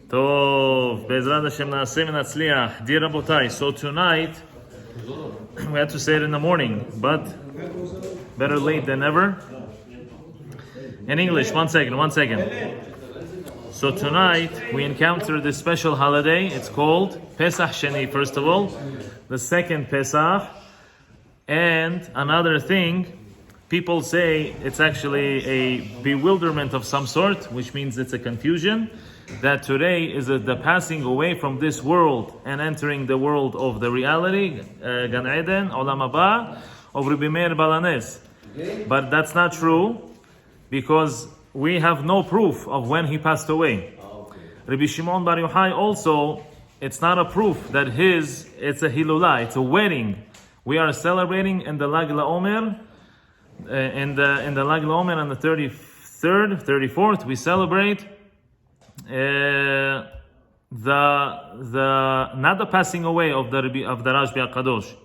Tov, Be'ezrat Hashem na'aseh v'natzliach. Dear Rabotai, so tonight, we had to say it in the morning, but better late than never. In English, one second. So tonight, we encounter this special holiday. It's called Pesach Sheni, first of all. The second Pesach. And another thing, people say it's actually a bewilderment of some sort, which means it's a confusion, that today is the passing away from this world and entering the world of the reality, Gan Eden, Olam Haba, of Ribbi Meir Balanes. But that's not true, because we have no proof of when he passed away. Rabbi Shimon Bar Yochai also, it's not a proof that it's a Hilula, it's a wedding. We are celebrating in the Lag LaOmer, in the Lag LaOmer on the 33rd, 34th, we celebrate not the passing away of the Rashbi HaKadosh,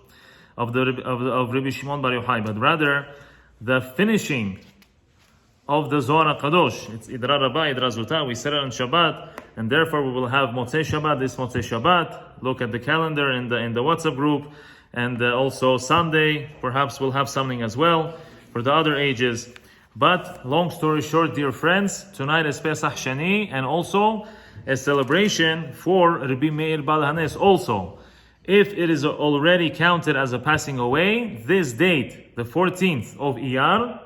of Rabbi Shimon Bar Yochai, but rather the finishing of the Zohar HaKadosh. It's Idra Rabbah, Idra Zuta. We said it on Shabbat, and therefore we will have Motzei Shabbat, this Motzei Shabbat. Look at the calendar in the WhatsApp group, and also Sunday, perhaps we'll have something as well for the other ages. But long story short, dear friends, tonight is Pesach Sheni, and also a celebration for Ribbi Meir Balanes also. If it is already counted as a passing away, this date, the 14th of Iyar,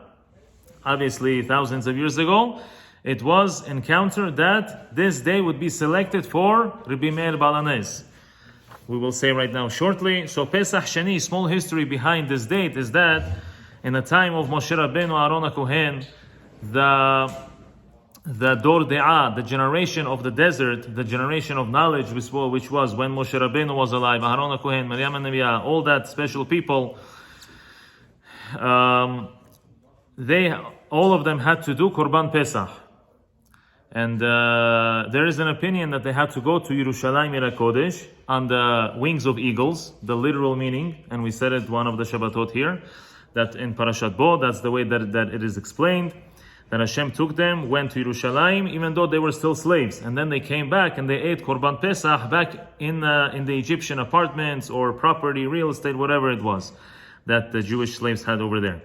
obviously thousands of years ago, it was encountered that this day would be selected for Ribbi Meir Balanes. We will say right now shortly. So Pesach Sheni, small history behind this date is that in the time of Moshe Rabbeinu Aaron HaKohen, the Dor De'ah, the generation of the desert, the generation of knowledge, which was when Moshe Rabbeinu was alive, Aaron HaKohen, Miriam and Neviah, all that special people, all of them had to do Korban Pesach. And there is an opinion that they had to go to Yerushalayim Ir HaKodesh on the wings of eagles, the literal meaning, and we said it one of the Shabbatot here, that in Parashat Bo, that's the way that it is explained, that Hashem took them, went to Yerushalayim, even though they were still slaves, and then they came back and they ate Korban Pesach back in the Egyptian apartments or property, real estate, whatever it was that the Jewish slaves had over there.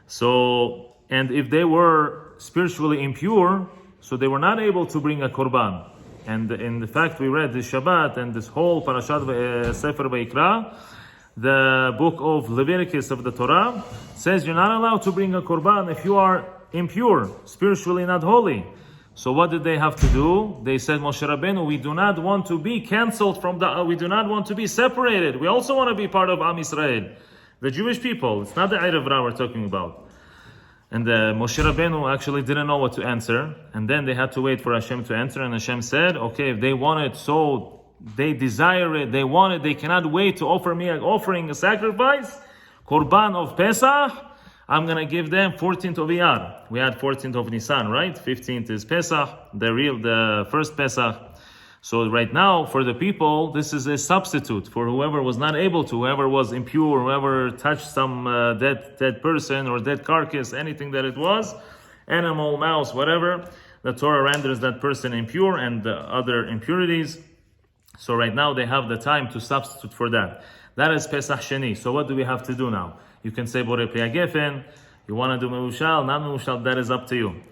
So, and if they were spiritually impure, so they were not able to bring a Korban. And in the fact we read this Shabbat and this whole Parashat Sefer Vayikra, the book of Leviticus of the Torah, says you're not allowed to bring a Korban if you are impure, spiritually not holy. So what did they have to do? They said, Moshe Rabbeinu, we do not want to be cancelled we do not want to be separated. We also want to be part of Am Yisrael, the Jewish people. It's not the Erev Ra we're talking about. And Moshe Rabbeinu actually didn't know what to answer. And then they had to wait for Hashem to answer. And Hashem said, okay, if they want it, so they desire it, they want it, they cannot wait to offer me an offering, a sacrifice, Korban of Pesach, I'm going to give them 14th of Iyar. We had 14th of Nisan, right? 15th is Pesach, the first Pesach. So right now, for the people, this is a substitute for whoever was not able to, whoever was impure, whoever touched some dead person or dead carcass, anything that it was, animal, mouse, whatever, the Torah renders that person impure and the other impurities. So right now they have the time to substitute for that. That is Pesach Sheni. So what do we have to do now? You can say Borei Pri HaGefen. You want to do Meushal, not Meushal, that is up to you.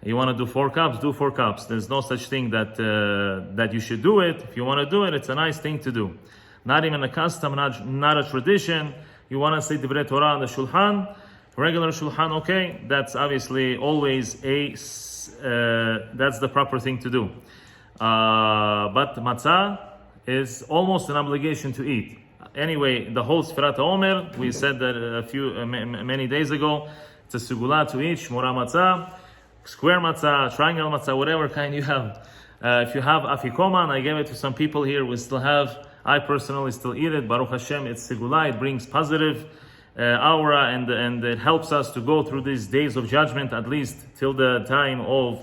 You want to do 4 cups, do 4 cups. There's no such thing that you should do it. If you want to do it, it's a nice thing to do. Not even a custom, not a tradition. You want to say Divrei Torah on the Shulchan, regular Shulchan, okay. That's obviously always that's the proper thing to do. But matzah is almost an obligation to eat. Anyway, the whole Sfirat HaOmer, we said that many days ago, it's a segula to eat, shmura matzah, square matzah, triangle matzah, whatever kind you have. If you have afikoman, I gave it to some people here, I personally still eat it. Baruch Hashem, it's segula, it brings positive aura, and it helps us to go through these days of judgment, at least till the time of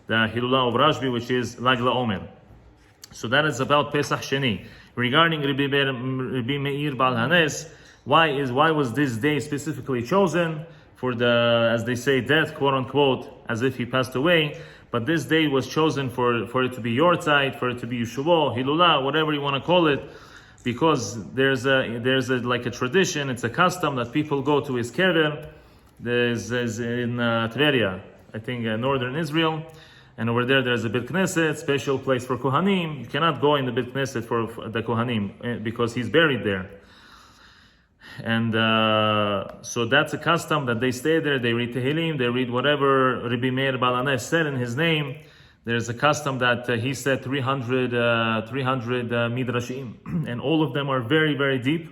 the Hilula of Rashbi, which is Lag LaOmer. So that is about Pesach Sheni. Regarding Ribbi Meir Balanes, why was this day specifically chosen for the, as they say, death, quote unquote, as if he passed away? but this day was chosen for it to be Yortzeit, for it to be Yeshuvo, Hilula, whatever you want to call it, because there's a like a tradition, it's a custom that people go to his kever. There's in Tveria, I think northern Israel, and over there's a Beit Knesset, special place for Kohanim. You cannot go in the Beit Knesset for the Kohanim because he's buried there. And so that's a custom that they stay there, they read Tehillim, they read whatever Ribbi Meir Balanes said in his name. There's a custom that he said 300 midrashim, and all of them are very, very deep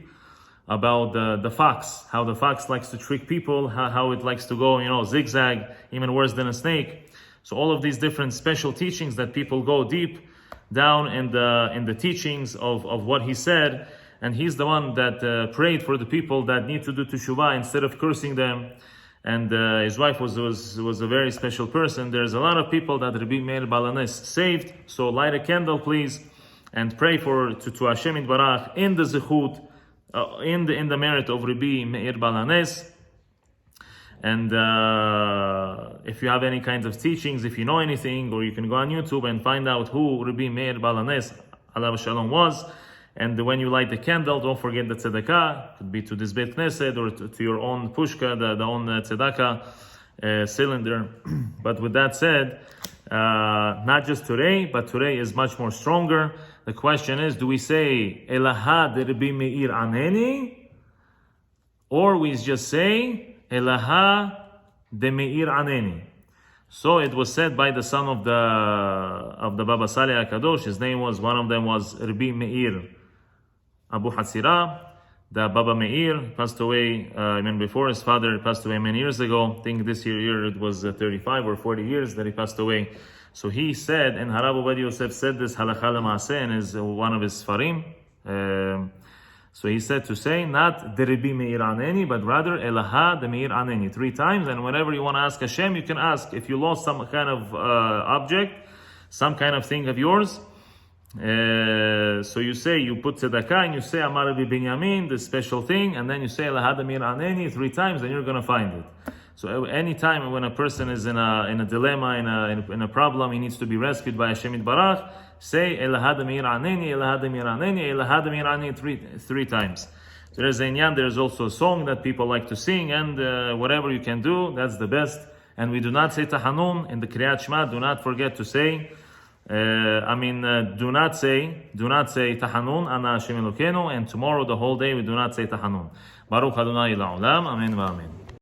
about the fox, how the fox likes to trick people, how it likes to go, zigzag, even worse than a snake. So all of these different special teachings that people go deep down in the teachings of what he said. And he's the one that prayed for the people that need to do teshuvah instead of cursing them. And his wife was a very special person. There's a lot of people that Ribbi Meir Balanes saved. So light a candle, please, and pray to Hashem Yitbarach in the zechut, in the merit of Ribbi Meir Balanes. And if you have any kinds of teachings, if you know anything, or you can go on YouTube and find out who Ribbi Meir Balanes alav shalom was. And when you light the candle, don't forget the tzedakah. It could be to this Beit Knesset or to your own pushka, the own tzedakah cylinder. But with that said, not just today, but today is much more stronger. The question is, do we say Elaha de Ribbi Meir Aneni, or we just say Elaha de Meir Aneni? So it was said by the son of the Baba Saleh HaKadosh. His name was, one of them was Ribbi Meir Abu Hatzira. The Baba Meir passed away, before his father passed away many years ago. I think this year it was 35 or 40 years that he passed away. So he said, and Harav Ovadia Yosef said this halakha l'maaseh in one of his farim. So he said to say, not the Ribbi Meir Aneni, but rather Elaha de Meir Aneni, 3 times. And whenever you want to ask Hashem, you can ask. If you lost some kind of object, some kind of thing of yours, so you put tzedakah and you say Amar Rabbi Binyamin, this special thing, and then you say Elaha de Meir Aneni 3 times, and you're going to find it. So anytime when a person is in a dilemma, in a problem, he needs to be rescued by Hashem Yitbarach, say Elaha de Meir Aneni, Elaha de Meir Aneni, Elaha de Meir Aneni 3 times. So there's also a song that people like to sing, and whatever you can do, that's the best. And we do not say Tahanun in the Kriyat Shema. Do not forget to say. Do not say Tahanun Ana Hashem Elokeinu. And tomorrow the whole day we do not say Tahanun. Baruch Adonai La'olam. Amen v'amen.